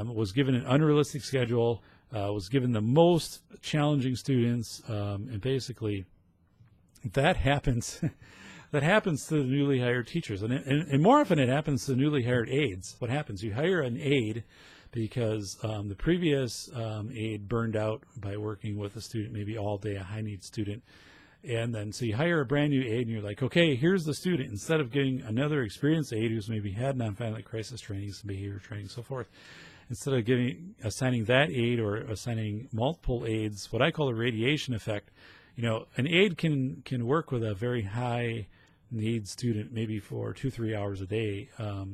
was given an unrealistic schedule, was given the most challenging students, and basically that happens. That happens to the newly hired teachers, and more often it happens to the newly hired aides. What happens? You hire an aide because the previous aide burned out by working with a student, maybe all day, a high need student, and then so you hire a brand new aide, and you're like, okay, here's the student. Instead of getting another experienced aide who's maybe had nonviolent crisis training, some behavior training, so forth. Instead of assigning that aide or assigning multiple aides, what I call a radiation effect, an aide can work with a very high need student maybe for 2-3 hours a day.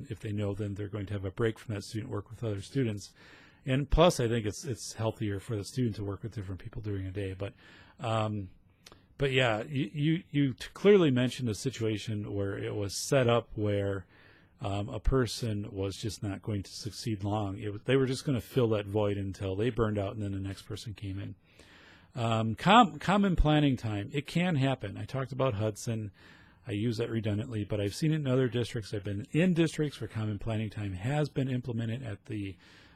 If they know then they're going to have a break from that student, work with other students. And plus, I think it's healthier for the student to work with different people during a day. But yeah, you clearly mentioned a situation where it was set up where a person was just not going to succeed long. They were just going to fill that void until they burned out and then the next person came in. Common planning time. It can happen. I talked about Hudson. I use that redundantly, but I've seen it in other districts. I've been in districts where common planning time has been implemented at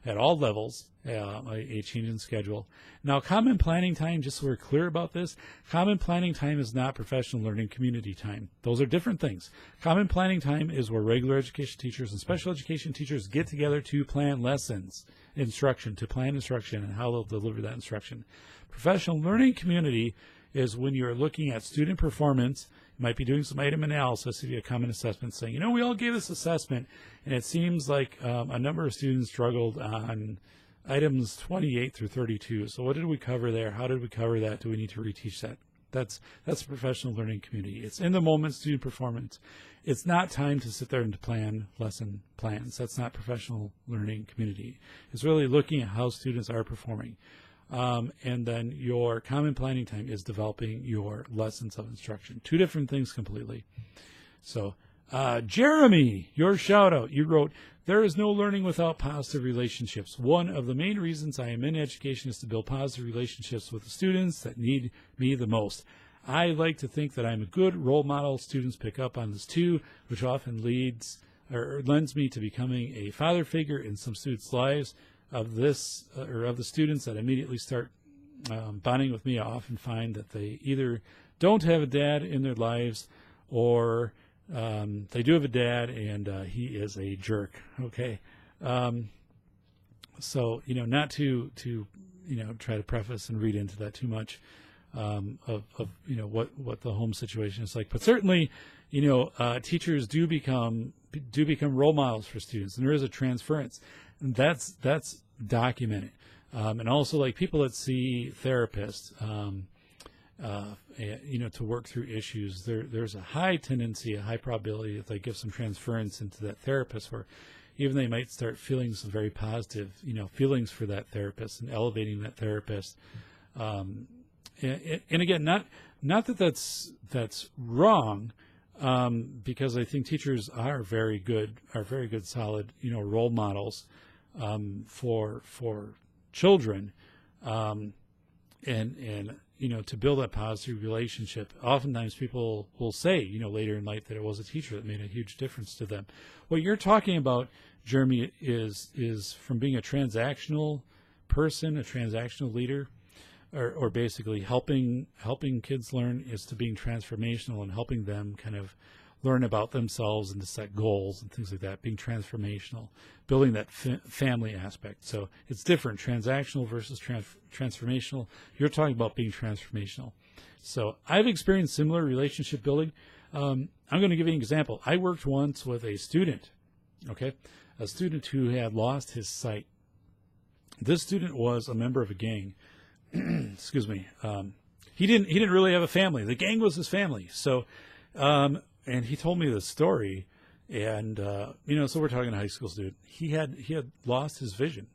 at all levels, a change in schedule. Now, common planning time, just so we're clear about this, common planning time is not professional learning community time. Those are different things. Common planning time is where regular education teachers and special education teachers get together to plan lessons, instruction, to plan instruction and how they'll deliver that instruction. Professional learning community is when you're looking at student performance. You might be doing some item analysis if you have a common assessment saying, you know, we all gave this assessment, and it seems like a number of students struggled on items 28 through 32. So what did we cover there? How did we cover that? Do we need to reteach that? That's a professional learning community. It's in the moment student performance. It's not time to sit there and to plan lesson plans. That's not professional learning community. It's really looking at how students are performing. And then your common planning time is developing your lessons of instruction. Two different things completely. So, Jeremy, your shout out, you wrote, there is no learning without positive relationships. One of the main reasons I am in education is to build positive relationships with the students that need me the most. I like to think that I'm a good role model. Students pick up on this too, which often lends me to becoming a father figure in some students' lives. Of this, or of the students that immediately start bonding with me, I often find that they either don't have a dad in their lives, or they do have a dad and he is a jerk. Okay, so not to try to preface and read into that too much of what the home situation is like, but certainly teachers do become role models for students, and there is a transference. And that's documented. And also, like, people that see therapists, to work through issues, there's a high tendency, a high probability that they give some transference into that therapist, where even they might start feeling some very positive, feelings for that therapist and elevating that therapist. And again, not that that's wrong, because I think teachers are very good, solid, role models for children, and to build that positive relationship. Oftentimes people will say, later in life, that it was a teacher that made a huge difference to them. What you're talking about, Jeremy, is from being a transactional person, a transactional leader, or basically helping kids learn, is to being transformational and helping them kind of learn about themselves and to set goals and things like that, being transformational, building that family aspect. So it's different, transactional versus transformational. You're talking about being transformational. So I've experienced similar relationship building. I'm going to give you an example. I worked once with a student, a student who had lost his sight. This student was a member of a gang. Excuse me. He didn't really have a family. The gang was his family. So, and he told me this story, and so we're talking a high school student. He had lost his vision,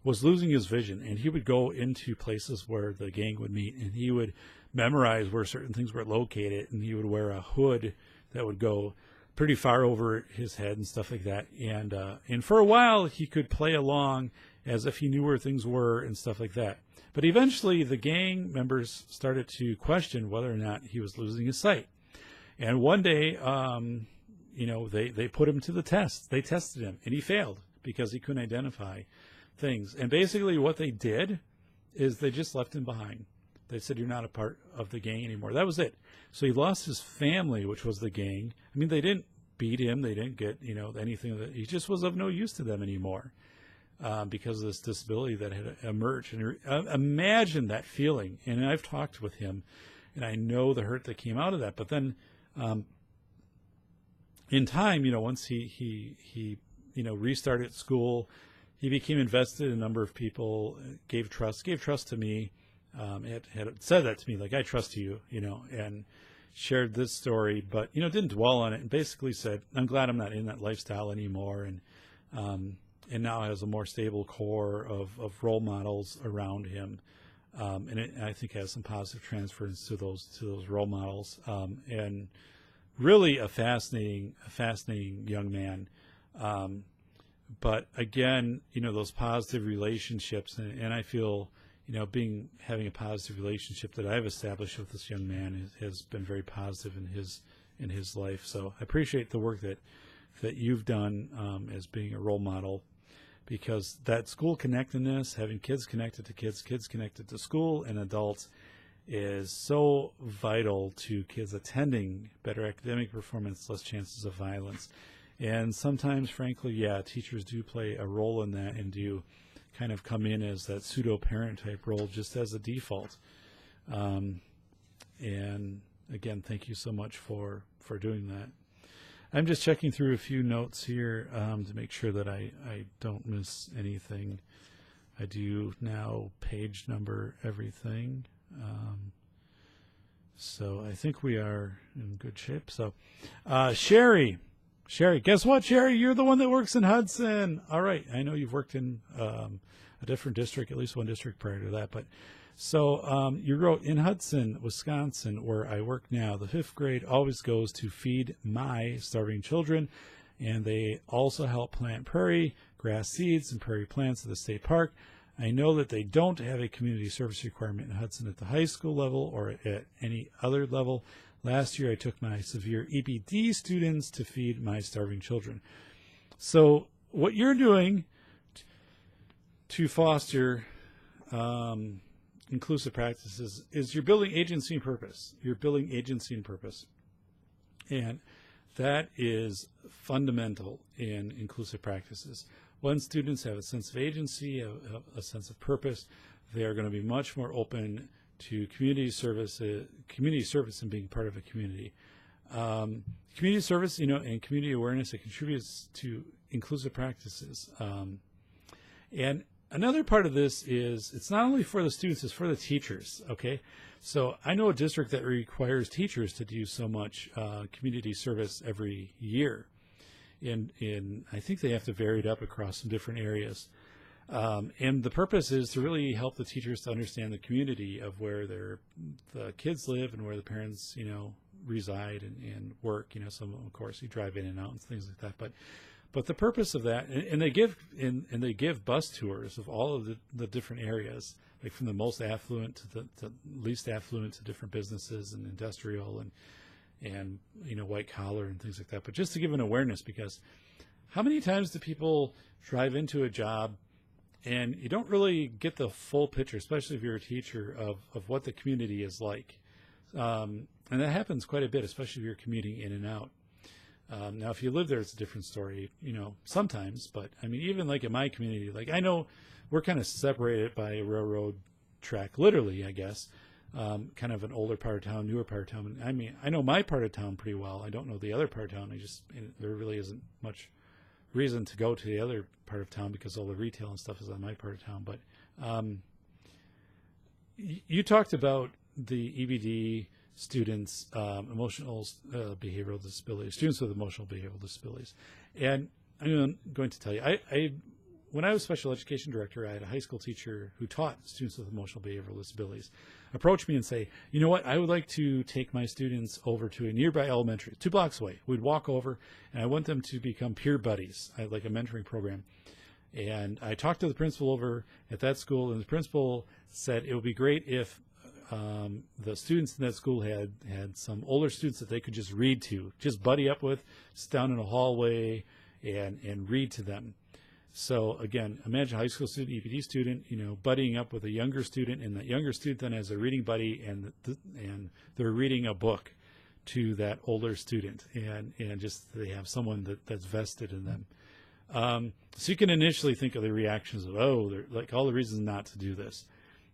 was losing his vision, and he would go into places where the gang would meet, and he would memorize where certain things were located, and he would wear a hood that would go pretty far over his head and stuff like that. And for a while, he could play along as if he knew where things were and stuff like that. But eventually, the gang members started to question whether or not he was losing his sight. And one day, they put him to the test. They tested him, and he failed because he couldn't identify things. And basically what they did is they just left him behind. They said, you're not a part of the gang anymore. That was it. So he lost his family, which was the gang. I mean, they didn't beat him. They didn't get, anything. He just was of no use to them anymore because of this disability that had emerged. And imagine that feeling. And I've talked with him, and I know the hurt that came out of that. But then in time, once he restarted school, he became invested in a number of people, gave trust to me, had said that to me, like, I trust you, and shared this story, but, didn't dwell on it, and basically said, I'm glad I'm not in that lifestyle anymore. And now has a more stable core of role models around him. And I think has some positive transference to those role models, and really a fascinating young man. But again, those positive relationships, and I feel, having a positive relationship that I've established with this young man has been very positive in his life. So I appreciate the work that you've done as being a role model. because that school connectedness, having kids connected to kids, kids connected to school and adults, is so vital to kids attending, better academic performance, less chances of violence. And sometimes, frankly, yeah, teachers do play a role in that and do kind of come in as that pseudo-parent type role just as a default. And again, thank you so much for doing that. I'm just checking through a few notes here to make sure that I don't miss anything. I do now page number everything. So I think we are in good shape. So Sherry, guess what, Sherry? You're the one that works in Hudson. All right. I know you've worked in a different district, at least one district prior to that. But so you wrote, in Hudson, Wisconsin, where I work now, the 5th grade always goes to feed my starving children. And they also help plant prairie grass seeds and prairie plants at the state park. I know that they don't have a community service requirement in Hudson at the high school level or at any other level. Last year, I took my severe EBD students to feed my starving children. So what you're doing to foster inclusive practices is you're building agency and purpose. You're building agency and purpose. And that is fundamental in inclusive practices. When students have a sense of agency, a sense of purpose, they are going to be much more open to community service and being part of a community. Community service, and community awareness, it contributes to inclusive practices. And another part of this is it's not only for the students, it's for the teachers, okay? So I know a district that requires teachers to do so much community service every year. And I think they have to vary it up across some different areas. And the purpose is to really help the teachers to understand the community of where the kids live and where the parents, reside and work. Some of them, of course, you drive in and out and things like that. But the purpose of that, and they give bus tours of all of the different areas, like from the most affluent to the least affluent to different businesses and industrial and white collar and things like that. But just to give an awareness, because how many times do people drive into a job and you don't really get the full picture, especially if you're a teacher, of what the community is like. And that happens quite a bit, especially if you're commuting in and out. Now, if you live there, it's a different story, sometimes. But, I mean, even like in my community, like I know we're kind of separated by a railroad track, literally, I guess. Kind of an older part of town, newer part of town. I mean, I know my part of town pretty well. I don't know the other part of town. There really isn't much reason to go to the other part of town because all the retail and stuff is on my part of town. But you talked about the EBD students, emotional behavioral disabilities, students with emotional behavioral disabilities. And I'm going to tell you, when I was special education director, I had a high school teacher who taught students with emotional behavioral disabilities approach me and say, you know what, I would like to take my students over to a nearby elementary, 2 blocks away. We'd walk over, and I want them to become peer buddies. I had like a mentoring program. And I talked to the principal over at that school, and the principal said it would be great if the students in that school had some older students that they could just read to, just buddy up with, sit down in a hallway and read to them. So again, imagine a high school student, EPD student, buddying up with a younger student, and that younger student then has a reading buddy, and they're reading a book to that older student, and just they have someone that's vested in them. So you can initially think of the reactions of, they're like all the reasons not to do this.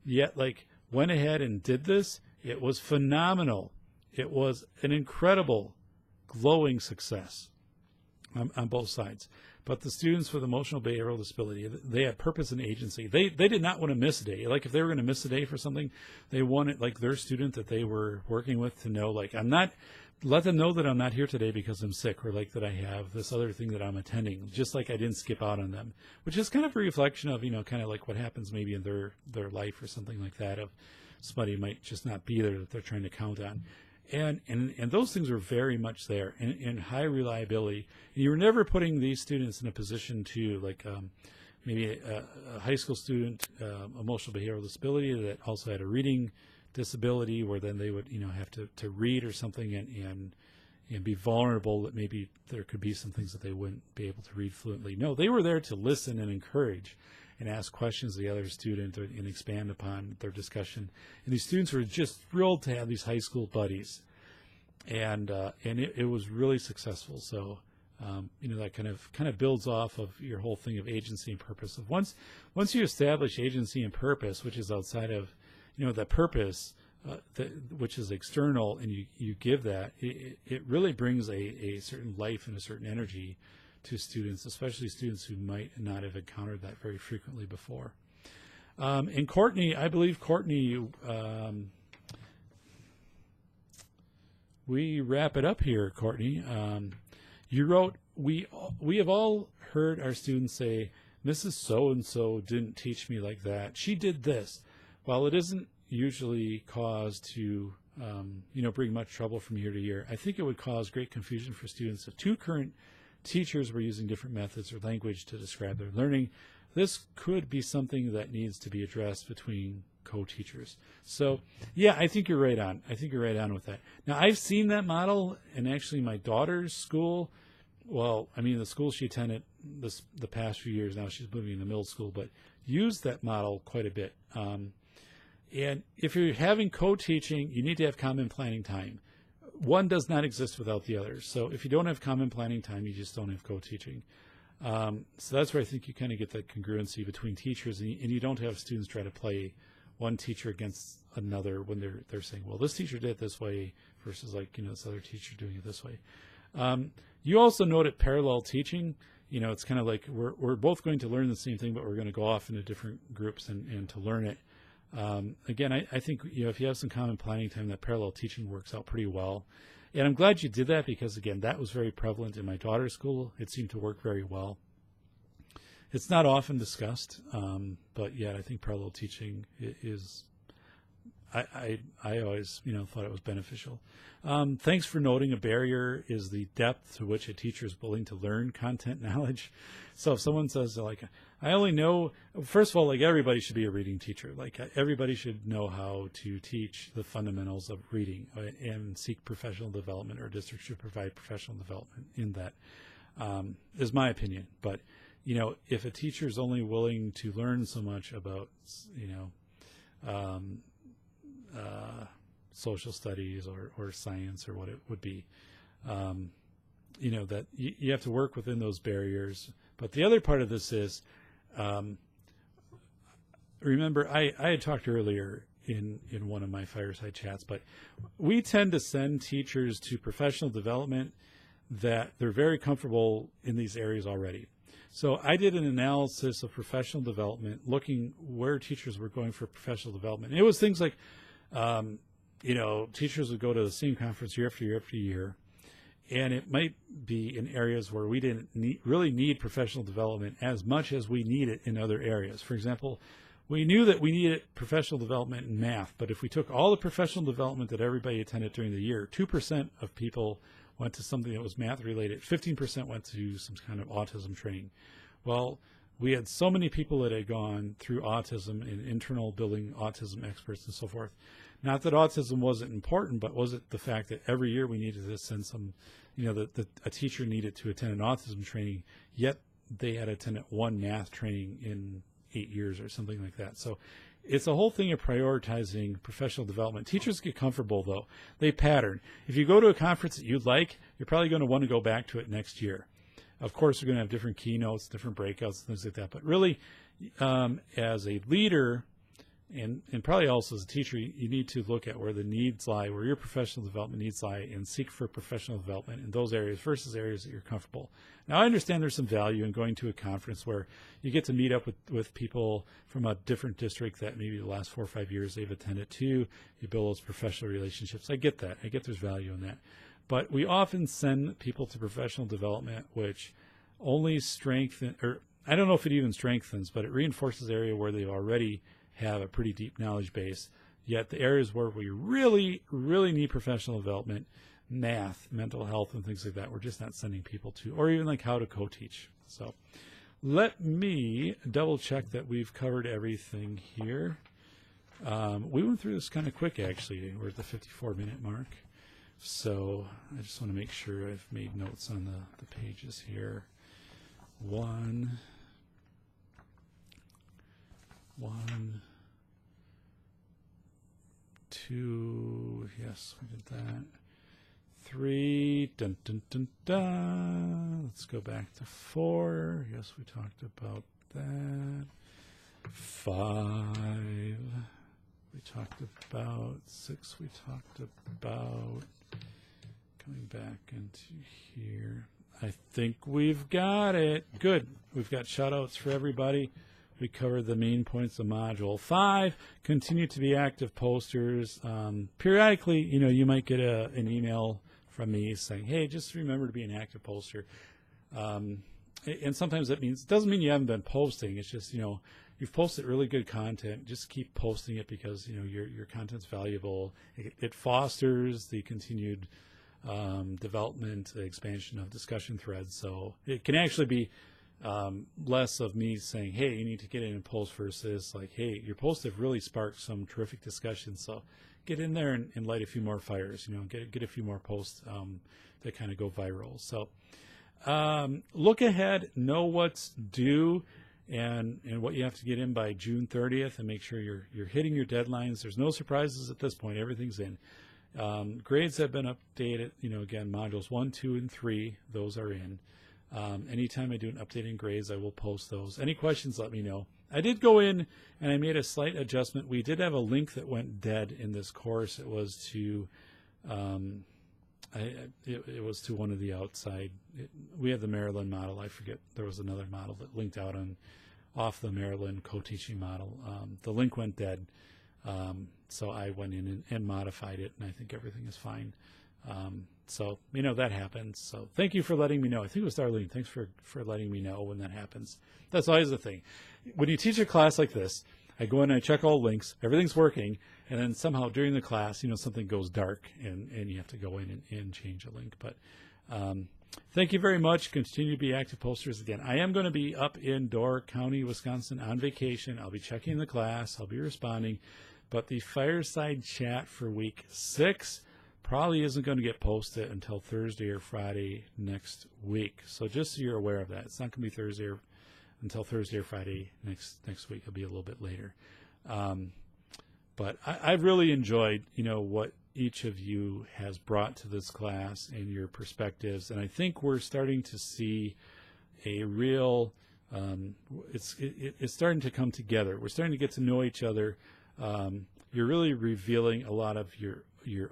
Yet, like, went ahead and did this. It was phenomenal. It was an incredible, glowing success on both sides. But the students with emotional behavioral disability, they had purpose and agency. They did not want to miss a day. Like if they were going to miss a day for something, they wanted like their student that they were working with to know, like, let them know that I'm not here today because I'm sick, or like that I have this other thing that I'm attending, just like I didn't skip out on them, which is kind of a reflection of, kind of like what happens maybe in their life or something like that, of somebody might just not be there that they're trying to count on. And those things are very much there, and high reliability. And you were never putting these students in a position to, like, maybe a high school student, emotional behavioral disability that also had a reading disability, where then they would, have to read or something, and be vulnerable that maybe there could be some things that they wouldn't be able to read fluently. No, they were there to listen and encourage and ask questions of the other student and expand upon their discussion. And these students were just thrilled to have these high school buddies. And it was really successful. So, that kind of builds off of your whole thing of agency and purpose. Of once you establish agency and purpose, which is outside of, that purpose, which is external, and you give that, it really brings a certain life and a certain energy to students, especially students who might not have encountered that very frequently before. And Courtney, I believe we wrap it up here, Courtney. You wrote, we have all heard our students say, Mrs. So-and-so didn't teach me like that. She did this. While it isn't usually cause to, bring much trouble from year to year, I think it would cause great confusion for students if two current teachers were using different methods or language to describe their learning. This could be something that needs to be addressed between co-teachers. So, yeah, I think you're right on. I think you're right on with that. Now, I've seen that model, and actually my daughter's school, the school she attended the past few years, now she's moving into middle school, but used that model quite a bit. And if you're having co-teaching, you need to have common planning time. One does not exist without the other. So if you don't have common planning time, you just don't have co-teaching. So that's where I think you kind of get that congruency between teachers, and you don't have students try to play one teacher against another when they're saying, well, this teacher did it this way versus this other teacher doing it this way. You also noted parallel teaching. It's kind of like we're both going to learn the same thing, but we're going to go off into different groups and to learn it. Again, I think, if you have some common planning time, that parallel teaching works out pretty well. And I'm glad you did that because, again, that was very prevalent in my daughter's school. It seemed to work very well. It's not often discussed, but yeah, I think parallel teaching is, I always, thought it was beneficial. Thanks for noting a barrier is the depth to which a teacher is willing to learn content knowledge. So if someone says I only know, first of all, everybody should be a reading teacher. Everybody should know how to teach the fundamentals of reading and seek professional development, or districts should provide professional development in that, is my opinion. But, if a teacher is only willing to learn so much about, social studies or science or what it would be, that you have to work within those barriers. But the other part of this is, remember, I had talked earlier in one of my fireside chats, but we tend to send teachers to professional development that they're very comfortable in these areas already. So I did an analysis of professional development, looking where teachers were going for professional development. And it was things like, teachers would go to the same conference year after year after year, and it might be in areas where we didn't really need professional development as much as we need it in other areas. For example, we knew that we needed professional development in math, but if we took all the professional development that everybody attended during the year, 2% of people went to something that was math related, 15% went to some kind of autism training. Well, we had so many people that had gone through autism and internal building autism experts and so forth. Not that autism wasn't important, but was it the fact that every year we needed to send some, that a teacher needed to attend an autism training, yet they had attended one math training in 8 years or something like that. So it's a whole thing of prioritizing professional development. Teachers get comfortable, though. They pattern. If you go to a conference that you like, you're probably going to want to go back to it next year. Of course, we're going to have different keynotes, different breakouts, things like that. But really, as a leader, and probably also as a teacher, you need to look at where the needs lie, where your professional development needs lie, and seek for professional development in those areas versus areas that you're comfortable. Now, I understand there's some value in going to a conference where you get to meet up with people from a different district that maybe the last 4 or 5 years they've attended to. You build those professional relationships. I get that. I get there's value in that. But we often send people to professional development, which only strengthen, or I don't know if it even strengthens, but it reinforces the area where they already have a pretty deep knowledge base. Yet the areas where we really, really need professional development, math, mental health, and things like that, we're just not sending people to, or even like how to co-teach. So let me double check that we've covered everything here. We went through this kind of quick, actually. We're at the 54-minute mark. So I just want to make sure I've made notes on the pages here. 1, 2, yes, we did that. 3, dun, dun, dun, dun. Let's go back to 4. Yes, we talked about that. 5, we talked about. 6, we talked about. Coming back into here. I think we've got it. Good. We've got shout-outs for everybody. We covered the main points of Module 5. Continue to be active posters. Periodically, you might get an email from me saying, hey, just remember to be an active poster. And sometimes it doesn't mean you haven't been posting. It's just, you've posted really good content. Just keep posting it because, your content's valuable. It fosters the continued development, expansion of discussion threads. So it can actually be less of me saying, hey, you need to get in and post versus like, hey, your posts have really sparked some terrific discussion. So get in there and light a few more fires, get a few more posts that kind of go viral. So look ahead, know what's due and what you have to get in by June 30th and make sure you're hitting your deadlines. There's no surprises at this point. Everything's in. Grades have been updated, again, modules 1, 2, and 3, those are in. Anytime I do an update in grades, I will post those. Any questions, let me know. I did go in and I made a slight adjustment. We did have a link that went dead in this course. It was to, it was to one of the outside. We have the Maryland model. I forget, there was another model that linked out off the Maryland co-teaching model. The link went dead. So I went in and modified it, and I think everything is fine. So, that happens. So thank you for letting me know. I think it was Darlene. Thanks for letting me know when that happens. That's always the thing. When you teach a class like this, I go in and I check all links. Everything's working. And then somehow during the class, something goes dark and you have to go in and change a link. But thank you very much. Continue to be active posters. Again, I am going to be up in Door County, Wisconsin on vacation. I'll be checking the class. I'll be responding. But the Fireside chat for week 6 probably isn't going to get posted until Thursday or Friday next week. So just so you're aware of that. It's not going to be until Thursday or Friday next week. It'll be a little bit later. But I've really enjoyed, what each of you has brought to this class and your perspectives. And I think we're starting to see a real, it's starting to come together. We're starting to get to know each other. You're really revealing a lot of your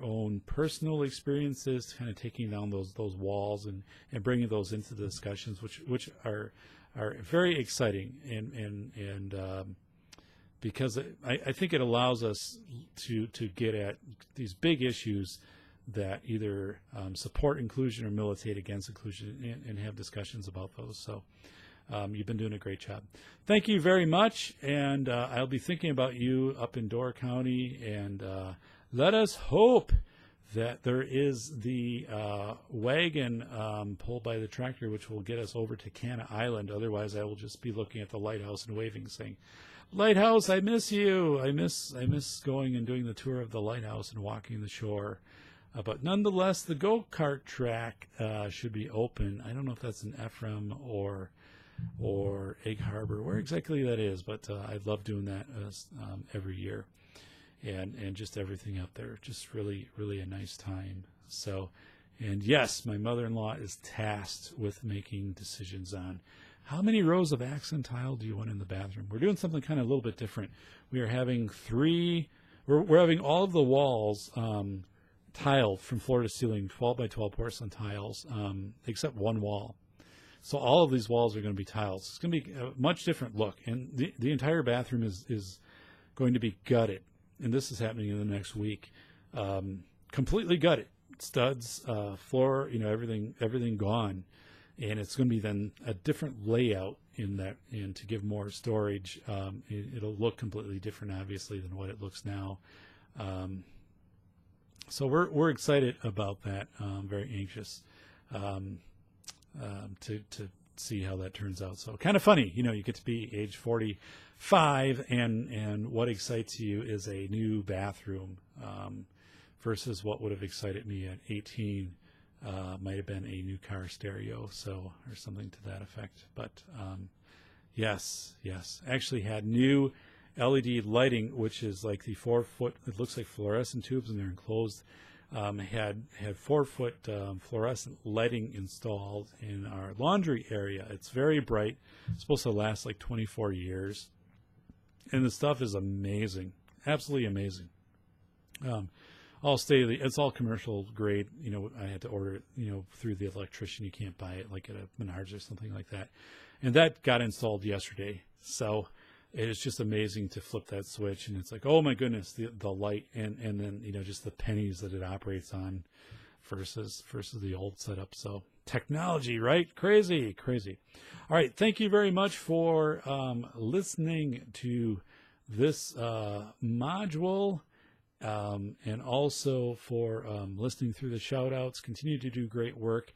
own personal experiences, kind of taking down those walls and bringing those into the discussions, which are very exciting and because I think it allows us to get at these big issues that either support inclusion or militate against inclusion and have discussions about those. So you've been doing a great job. Thank you very much, and I'll be thinking about you up in Door County, and let us hope that there is the wagon pulled by the tractor, which will get us over to Canna Island. Otherwise, I will just be looking at the lighthouse and waving, saying, "Lighthouse, I miss you. I miss going and doing the tour of the lighthouse and walking the shore." But nonetheless, the go-kart track should be open. I don't know if that's in Ephraim or Egg Harbor, where exactly that is, but I love doing that every year, and just everything up there, just really, really a nice time. So, and yes, my mother-in-law is tasked with making decisions on how many rows of accent tile do you want in the bathroom. We're doing something kind of a little bit different. We are having we're having all of the walls tiled from floor to ceiling, 12 by 12 porcelain tiles, except one wall. So all of these walls are going to be tiles. It's going to be a much different look. And the entire bathroom is going to be gutted. And this is happening in the next week. Completely gutted. Studs, floor, everything gone. And it's going to be then a different layout in that, and to give more storage. It'll look completely different, obviously, than what it looks now. So we're excited about that. Very anxious. To see how that turns out. So kind of funny, you get to be age 45 and what excites you is a new bathroom versus what would have excited me at 18 might have been a new car stereo, or something to that effect. But yes, actually had new LED lighting, which is like the 4-foot. It looks like fluorescent tubes, and they're enclosed. Had 4-foot fluorescent lighting installed in our laundry area. It's very bright. It's supposed to last like 24 years, and the stuff is amazing, absolutely amazing. All it's all commercial grade. I had to order it, through the electrician. You can't buy it like at a Menards or something like that. And that got installed yesterday. So it is just amazing to flip that switch, and it's like, oh my goodness, the light, and then just the pennies that it operates on versus the old setup. So technology, right? Crazy. All right, thank you very much for listening to this module, and also for listening through the shout-outs. Continue to do great work.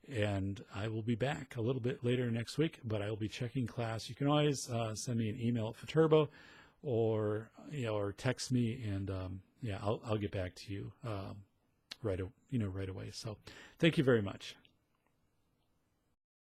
And I will be back a little bit later next week, but I will be checking class. You can always send me an email at Viterbo, or text me, and I'll get back to you right away. So thank you very much.